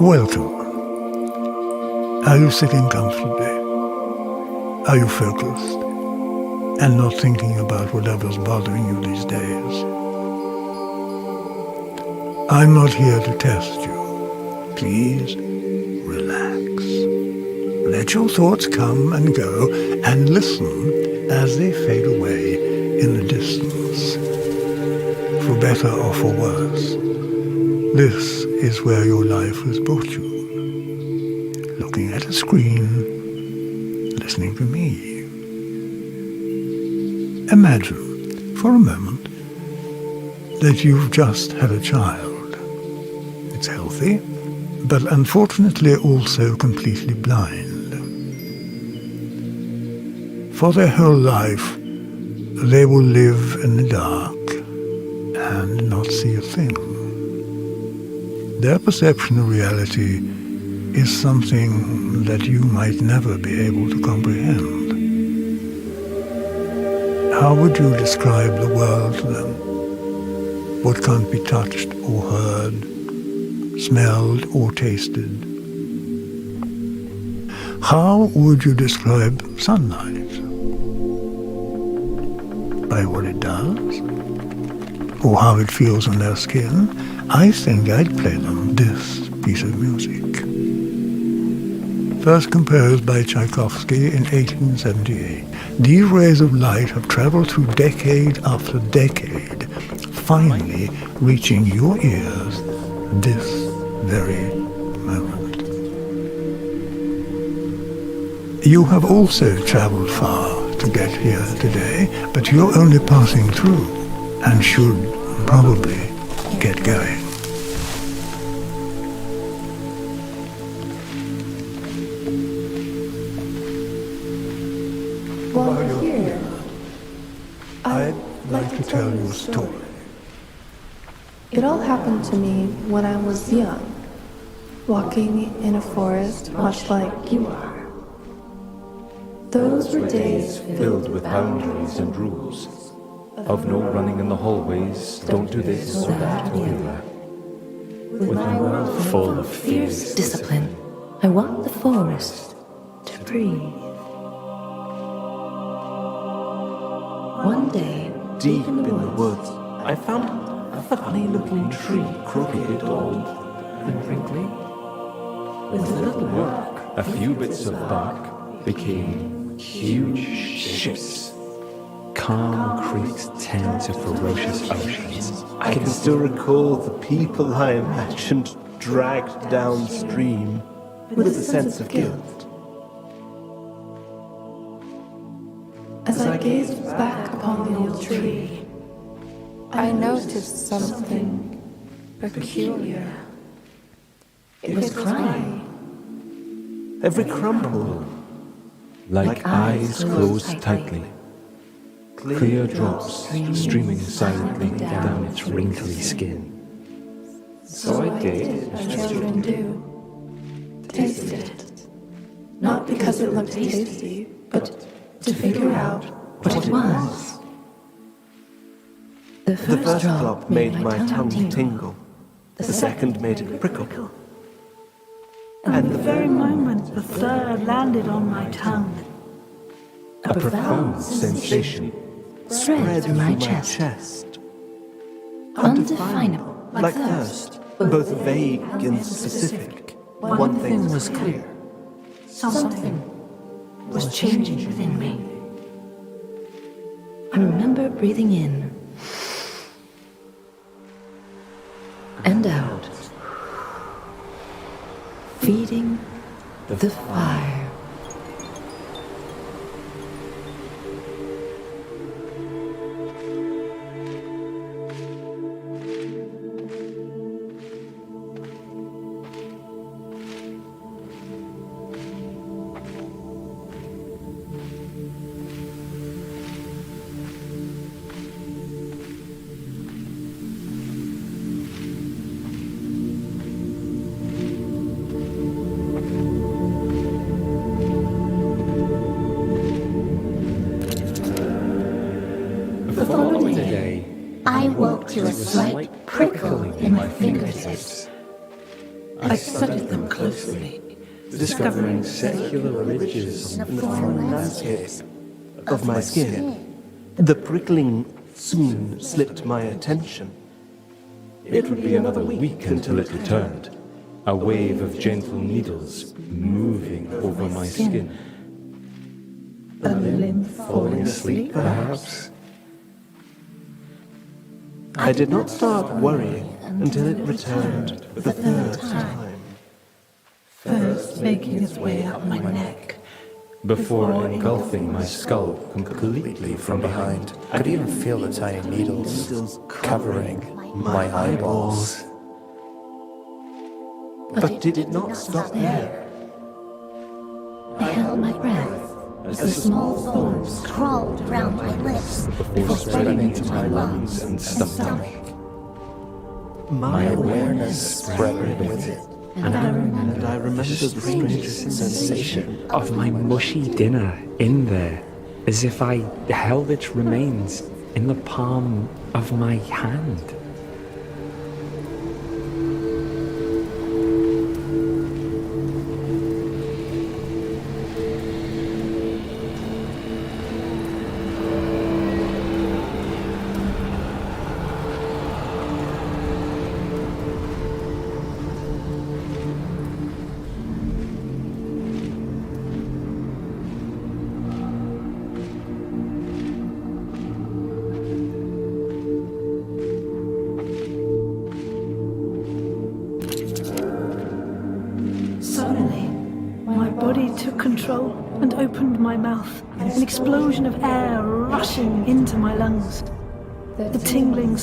Welcome. Are you sitting comfortably? Are you focused and not thinking about whatever's bothering you these days? I'm not here to test you. Please relax. Let your thoughts come and go and listen as they fade away in the distance. For better or for worse, this is where your life has brought you. Looking at a screen, listening to me. Imagine, for a moment, that you've just had a child. It's healthy, but unfortunately also completely blind. For their whole life, they will live in the dark and not see a thing. Their perception of reality is something that you might never be able to comprehend. How would you describe the world to them? What can't be touched or heard, smelled or tasted? How would you describe sunlight? By what it does? Or how it feels on their skin? I think I'd play them this piece of music. First composed by Tchaikovsky in 1878, these rays of light have traveled through decade after decade, finally reaching your ears this very moment. You have also traveled far to get here today, but you're only passing through and should probably get going. While you're here, I'd like to tell you a story. It all happened to me when I was young, walking in a forest much like you are. Those were days filled with boundaries and rules. Of no running in the hallways, don't do this or that or the other. With my world full of fierce discipline, I walked the forest to breathe. One day, deep in the woods, I found a funny-looking tree, crooked, old, and wrinkly. With a little work, a few bits of bark became huge ships. Calm creeks tend to ferocious oceans. I can still recall the people I imagined dragged downstream with a sense of guilt. As I gazed back upon the old tree, I noticed something peculiar. it was crying. Every crumple, like eyes closed tightly. Clear drops streaming silently down its wrinkly skin. So I did as children do, tasted it. Not because it looked tasty, but to figure out What it was. The The first drop drop made my tongue tingle. The second made it prickle. And the very moment the third landed on my tongue, A profound sensation spread through my chest. Undefinable, like thirst, both vague and specific. One thing was clear. something was changing within me. I remember breathing in and out, feeding the fire. I woke to a slight prickle in my fingertips. I studied them closely, discovering secular ridges in the foreign landscape of my skin. The prickling soon slipped my attention. It would be another week until it returned, a wave of gentle needles moving over my skin. a limb Falling asleep, perhaps? I did not start worrying until it returned for the third time, first making its way up my neck. before engulfing my skull completely from behind. I could even feel the tiny needles covering my eyeballs. But did it not stop there? I held my breath as the small thorns crawled around my lips Before spreading into my lungs and stomach. My Awareness spread with it. and I remember the strange sensation of my mushy dinner in there, as if I held its remains in the palm of my hand. Suddenly, my body took control and opened my mouth, an explosion of air rushing into my lungs. The tingling